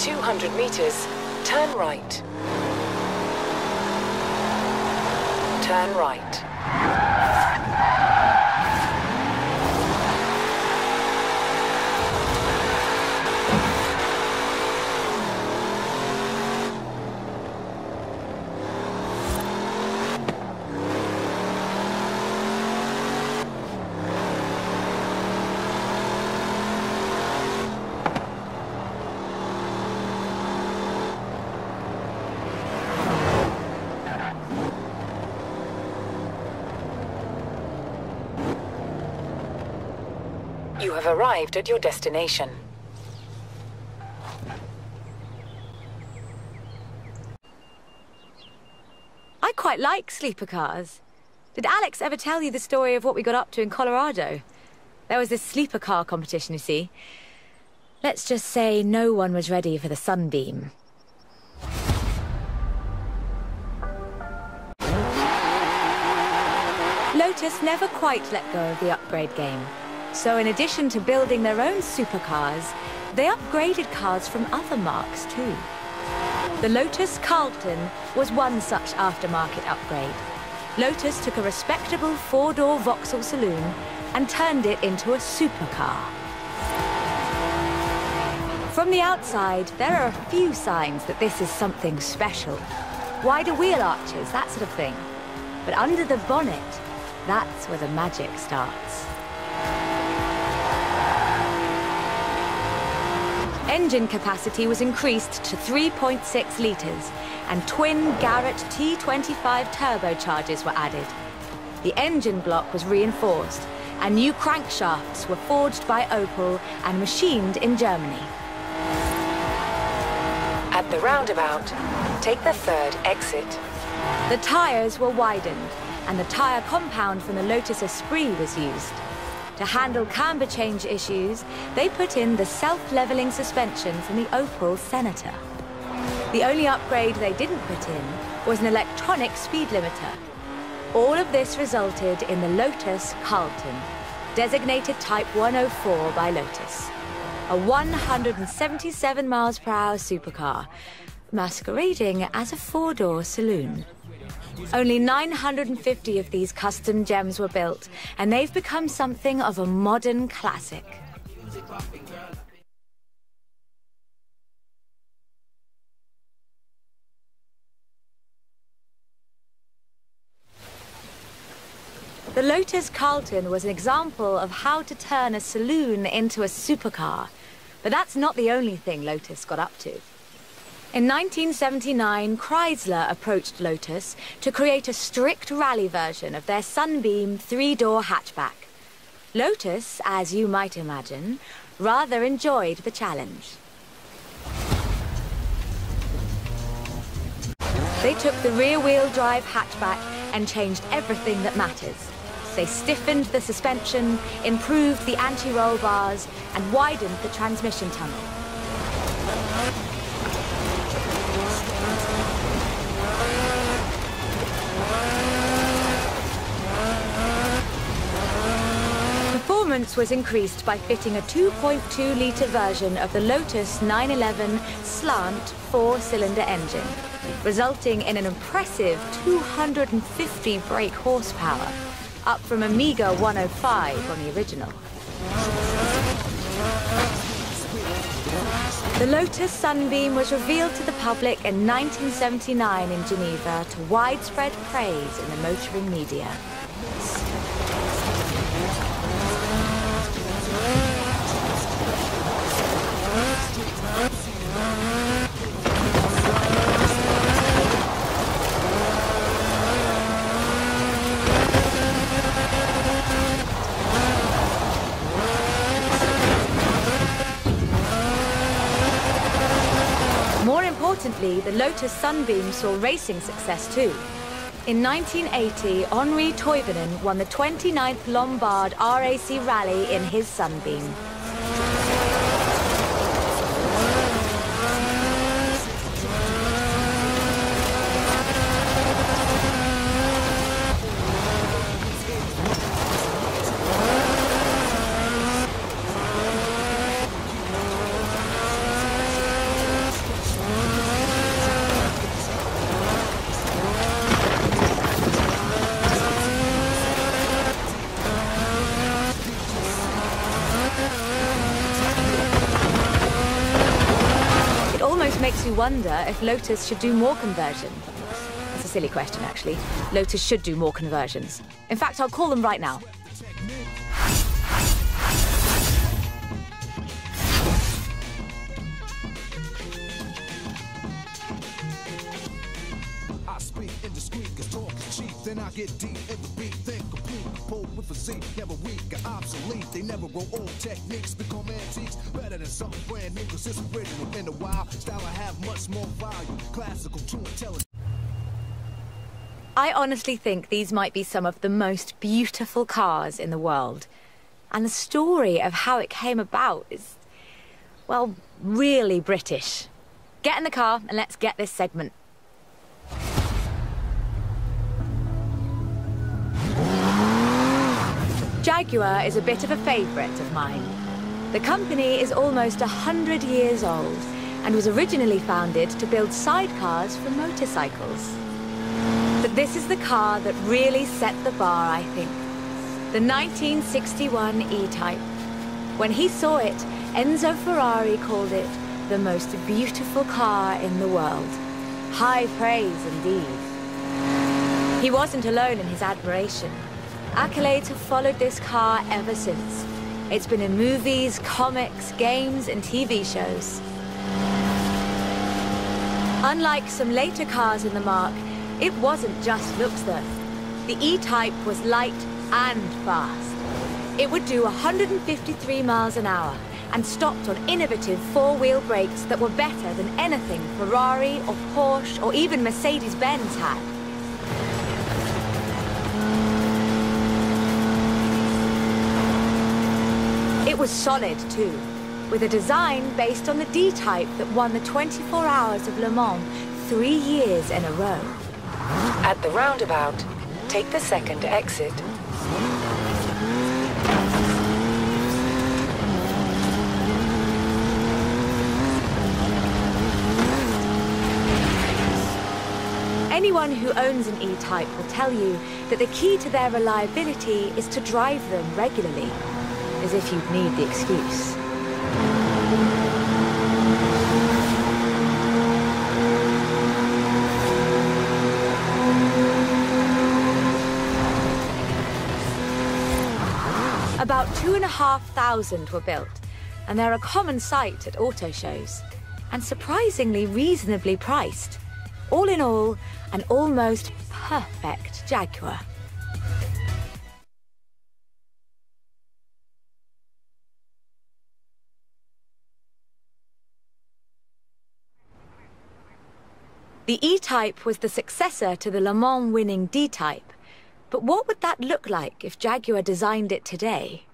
200 meters, turn right. Turn right. You have arrived at your destination. I quite like sleeper cars. Did Alex ever tell you the story of what we got up to in Colorado? There was this sleeper car competition, you see. Let's just say no one was ready for the sunbeam. Lotus never quite let go of the upgrade game. So in addition to building their own supercars, they upgraded cars from other marques too. The Lotus Carlton was one such aftermarket upgrade. Lotus took a respectable four-door Vauxhall saloon and turned it into a supercar. From the outside, there are a few signs that this is something special. Wider wheel arches, that sort of thing. But under the bonnet, that's where the magic starts. Engine capacity was increased to 3.6 litres, and twin Garrett T25 turbochargers were added. The engine block was reinforced, and new crankshafts were forged by Opel and machined in Germany. At the roundabout, take the third exit. The tyres were widened, and the tyre compound from the Lotus Esprit was used. To handle camber change issues, they put in the self-leveling suspension from the Opel Senator. The only upgrade they didn't put in was an electronic speed limiter. All of this resulted in the Lotus Carlton, designated Type 104 by Lotus. A 177 miles per hour supercar, masquerading as a four-door saloon. Only 950 of these custom gems were built, and they've become something of a modern classic. The Lotus Carlton was an example of how to turn a saloon into a supercar, but that's not the only thing Lotus got up to. In 1979, Chrysler approached Lotus to create a strict rally version of their Sunbeam three-door hatchback. Lotus, as you might imagine, rather enjoyed the challenge. They took the rear-wheel drive hatchback and changed everything that matters. They stiffened the suspension, improved the anti-roll bars, and widened the transmission tunnel. Performance was increased by fitting a 2.2-litre version of the Lotus 911 slant four-cylinder engine, resulting in an impressive 250 brake horsepower, up from a meager 105 on the original. The Lotus Sunbeam was revealed to the public in 1979 in Geneva to widespread praise in the motoring media. More importantly, the Lotus Sunbeam saw racing success too. In 1980, Henri Toivonen won the 29th Lombard RAC Rally in his Sunbeam. makes you wonder if Lotus should do more conversion. That's a silly question, actually. Lotus should do more conversions. In fact, I'll call them right now. Then I get deep in the beat, think complete, pull with physique, never weak or obsolete. They never grow old, techniques become antiques, better than something brand new, cause it's original in the wild. Style I have much more value, classical to intelligence. I honestly think these might be some of the most beautiful cars in the world. And the story of how it came about is, well, really British. Get in the car and let's get this segment. Jaguar is a bit of a favourite of mine. The company is almost 100 years old and was originally founded to build sidecars for motorcycles. But this is the car that really set the bar, I think. The 1961 E-Type. When he saw it, Enzo Ferrari called it the most beautiful car in the world. High praise indeed. He wasn't alone in his admiration. Accolades have followed this car ever since. It's been in movies, comics, games, and TV shows. Unlike some later cars in the marque, it wasn't just looks though. The E-Type was light and fast. It would do 153 miles an hour and stopped on innovative four-wheel brakes that were better than anything Ferrari or Porsche or even Mercedes-Benz had. It was solid too, with a design based on the D-Type that won the 24 Hours of Le Mans 3 years in a row. At the roundabout, take the second exit. Anyone who owns an E-Type will tell you that the key to their reliability is to drive them regularly. As if you'd need the excuse. About 2,500 were built, and they're a common sight at auto shows, and surprisingly reasonably priced. All in all, an almost perfect Jaguar. The E-Type was the successor to the Le Mans winning D-Type, but what would that look like if Jaguar designed it today?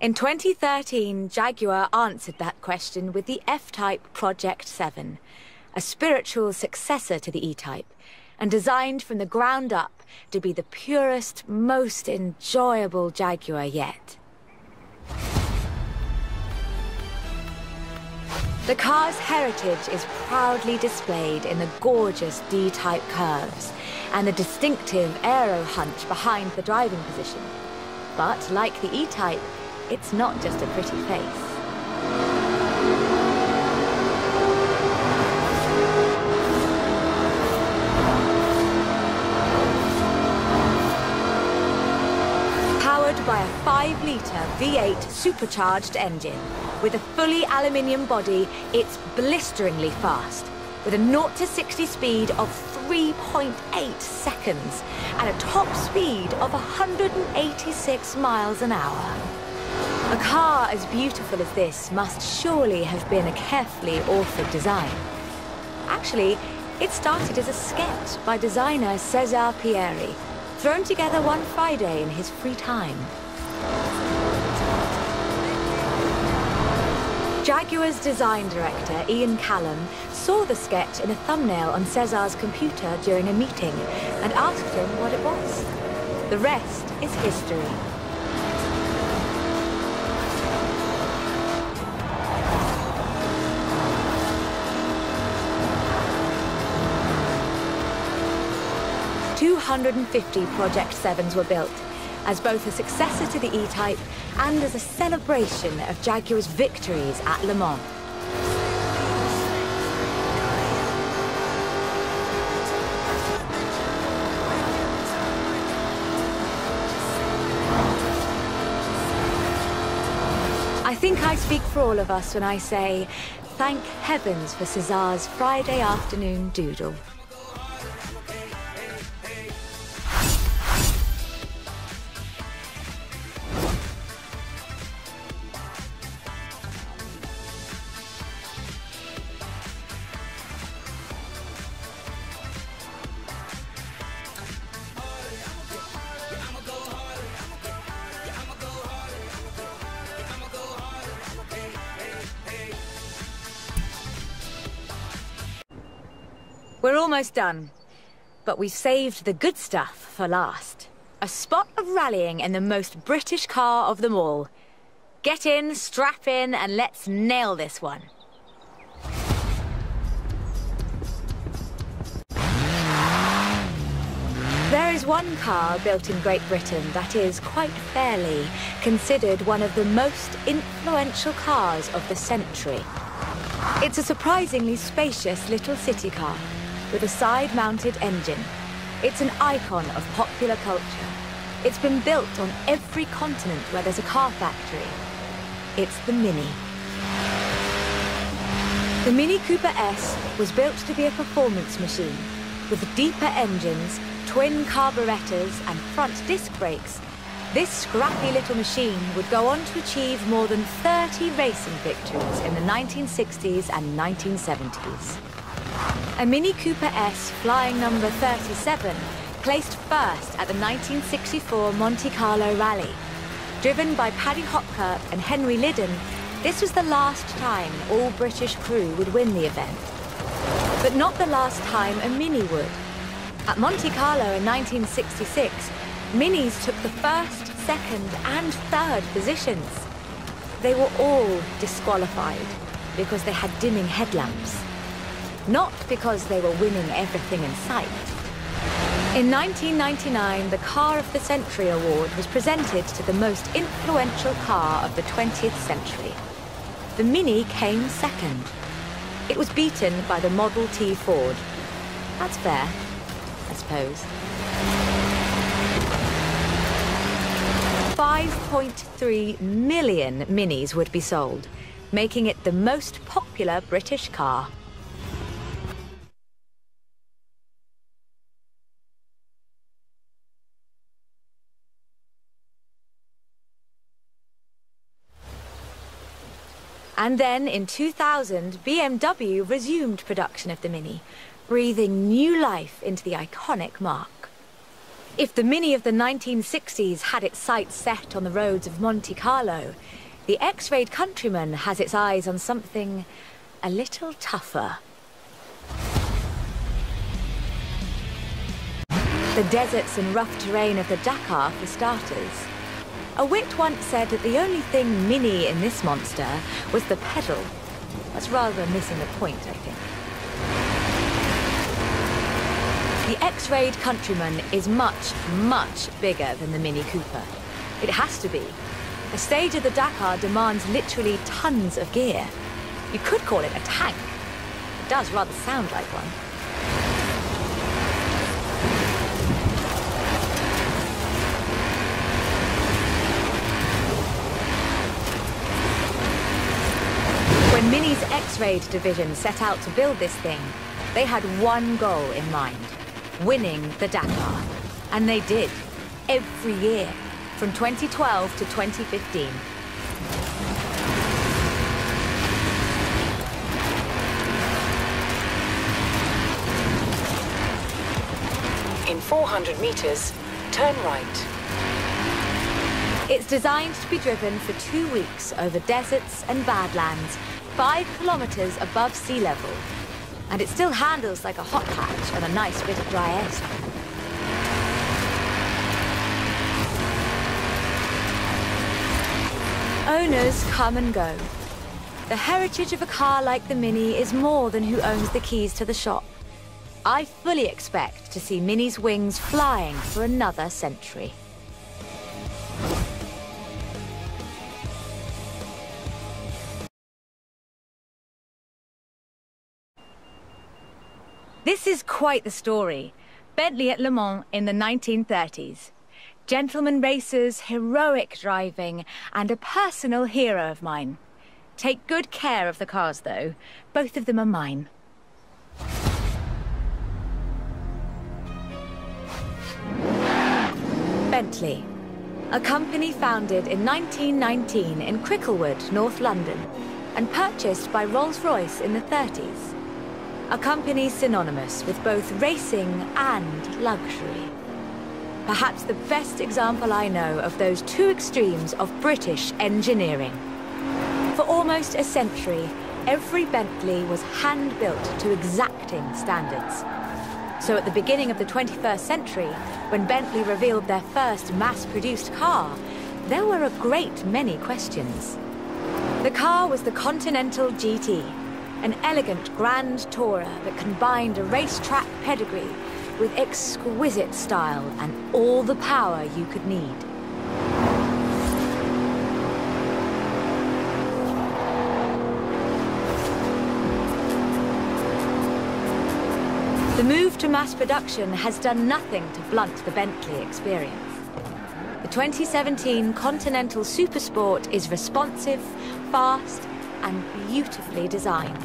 In 2013, Jaguar answered that question with the F-Type Project 7, a spiritual successor to the E-Type, and designed from the ground up to be the purest, most enjoyable Jaguar yet. The car's heritage is proudly displayed in the gorgeous D-Type curves and the distinctive aero hunch behind the driving position. But like the E-Type, it's not just a pretty face. Powered by a 5-litre V8 supercharged engine. With a fully aluminium body, it's blisteringly fast, with a 0 to 60 speed of 3.8 seconds and a top speed of 186 miles an hour. A car as beautiful as this must surely have been a carefully authored design. Actually, it started as a sketch by designer César Pierri, thrown together one Friday in his free time. Jaguar's design director, Ian Callum, saw the sketch in a thumbnail on César's computer during a meeting and asked him what it was. The rest is history. "250 Project 7s were built, as both a successor to the E-Type and as a celebration of Jaguar's victories at Le Mans. think I speak for all of us when I say, thank heavens for Cesar's Friday afternoon doodle. We're almost done, but we've saved the good stuff for last. A spot of rallying in the most British car of them all. Get in, strap in, and let's nail this one. There is one car built in Great Britain that is, quite fairly, considered one of the most influential cars of the century. It's a surprisingly spacious little city car with a side-mounted engine. It's an icon of popular culture. It's been built on every continent where there's a car factory. It's the Mini. The Mini Cooper S was built to be a performance machine with deeper engines, twin carburetors and front disc brakes. This scrappy little machine would go on to achieve more than 30 racing victories in the 1960s and 1970s. A Mini Cooper S flying number 37 placed first at the 1964 Monte Carlo Rally. Driven by Paddy Hopkirk and Henry Liddon, this was the last time an all-British crew would win the event. But not the last time a Mini would. At Monte Carlo in 1966, Minis took the first, second and third positions. They were all disqualified because they had dimming headlamps. Not because they were winning everything in sight. In 1999, the Car of the Century Award was presented to the most influential car of the 20th century. The Mini came second. It was beaten by the Model T Ford. That's fair, I suppose. 5.3 million Minis would be sold, making it the most popular British car. And then, in 2000, BMW resumed production of the Mini, breathing new life into the iconic marque. If the Mini of the 1960s had its sights set on the roads of Monte Carlo, the X-Rayed Countryman has its eyes on something a little tougher. The deserts and rough terrain of the Dakar, for starters. A wit once said that the only thing Mini in this monster was the pedal. That's rather missing the point, I think. The X-Rayed Countryman is much, much bigger than the Mini Cooper. It has to be. The stage of the Dakar demands literally tons of gear. You could call it a tank. It does rather sound like one. When Mini's X-Rayed division set out to build this thing, they had one goal in mind: winning the Dakar. And they did, every year, from 2012 to 2015. In 400 meters, turn right. It's designed to be driven for 2 weeks over deserts and badlands, 5 kilometers above sea level. And it still handles like a hot hatch on a nice bit of dry airspace. Owners come and go. The heritage of a car like the Mini is more than who owns the keys to the shop. I fully expect to see Mini's wings flying for another century. This is quite the story. Bentley at Le Mans in the 1930s. Gentlemen racers, heroic driving, and a personal hero of mine. Take good care of the cars, though. Both of them are mine. Bentley, a company founded in 1919 in Cricklewood, North London, and purchased by Rolls-Royce in the 30s. A company synonymous with both racing and luxury. Perhaps the best example I know of those two extremes of British engineering. For almost a century, every Bentley was hand-built to exacting standards. So at the beginning of the 21st century, when Bentley revealed their first mass-produced car, there were a great many questions. The car was the Continental GT, an elegant grand tourer that combined a racetrack pedigree with exquisite style and all the power you could need. The move to mass production has done nothing to blunt the Bentley experience. The 2017 Continental Supersport is responsive, fast, and beautifully designed.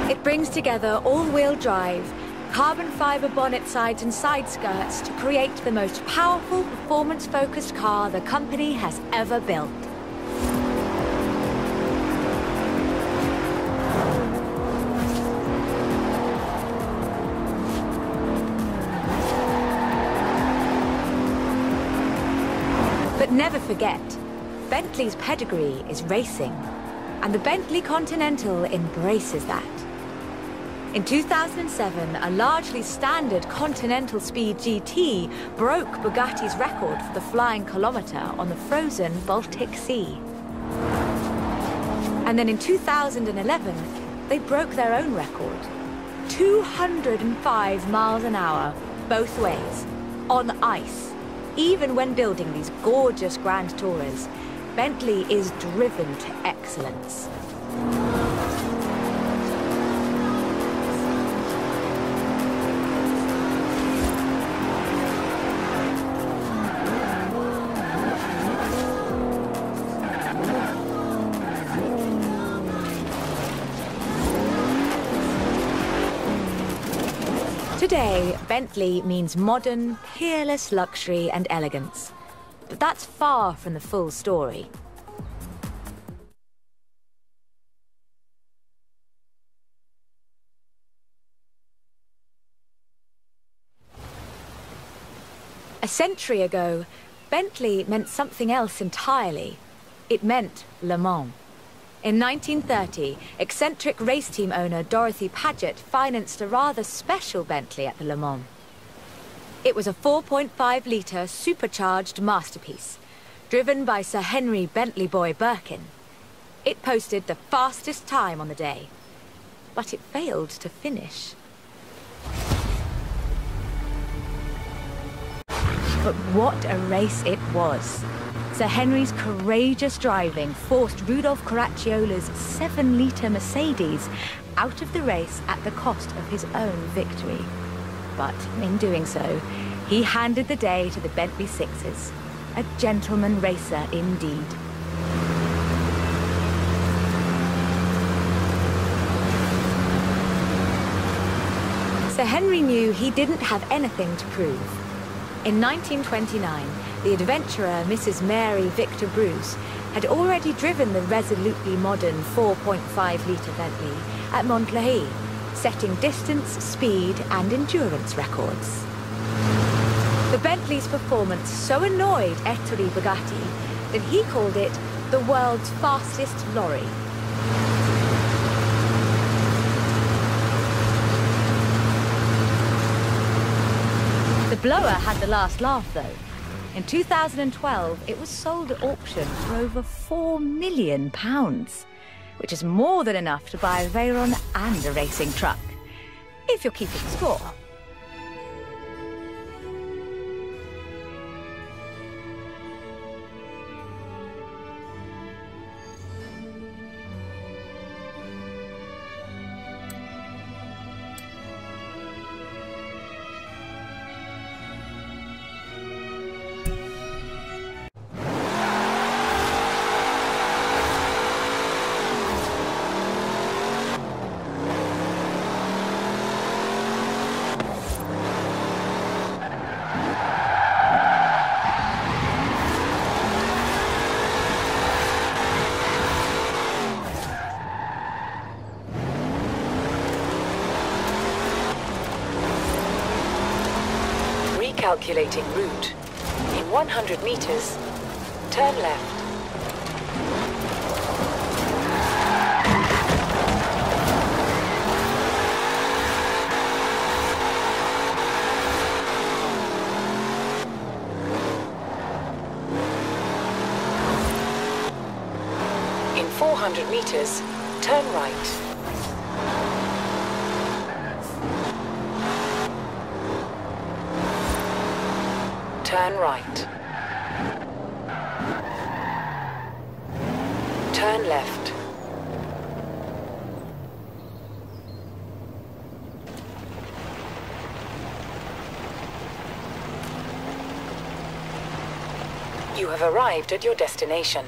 It brings together all-wheel drive, carbon fiber bonnet sides and side skirts to create the most powerful, performance-focused car the company has ever built. But never forget, Bentley's pedigree is racing, and the Bentley Continental embraces that. In 2007, a largely standard Continental Speed GT broke Bugatti's record for the flying kilometre on the frozen Baltic Sea. And then in 2011, they broke their own record. 205 miles an hour, both ways, on ice. Even when building these gorgeous Grand Tourers, Bentley is driven to excellence. Today, Bentley means modern, peerless luxury and elegance. But that's far from the full story. A century ago, Bentley meant something else entirely. It meant Le Mans. In 1930, eccentric race team owner Dorothy Paget financed a rather special Bentley at the Le Mans. It was a 4.5-litre supercharged masterpiece, driven by Sir Henry Bentley Boy Birkin. It posted the fastest time on the day, but it failed to finish. But what a race it was! Sir Henry's courageous driving forced Rudolf Caracciolla's 7-litre Mercedes out of the race at the cost of his own victory. But in doing so, he handed the day to the Bentley Sixes, a gentleman racer indeed. Sir Henry knew he didn't have anything to prove. In 1929, the adventurer Mrs. Mary Victor Bruce had already driven the resolutely modern 4.5-litre Bentley at Montlhéry, setting distance, speed and endurance records. The Bentley's performance so annoyed Ettore Bugatti that he called it the world's fastest lorry. The blower had the last laugh, though. In 2012, it was sold at auction for over £4 million, which is more than enough to buy a Veyron and a racing truck, if you're keeping score. Calculating route. In 100 meters, turn left. In 400 meters, turn right. Turn right. Turn left. You have arrived at your destination.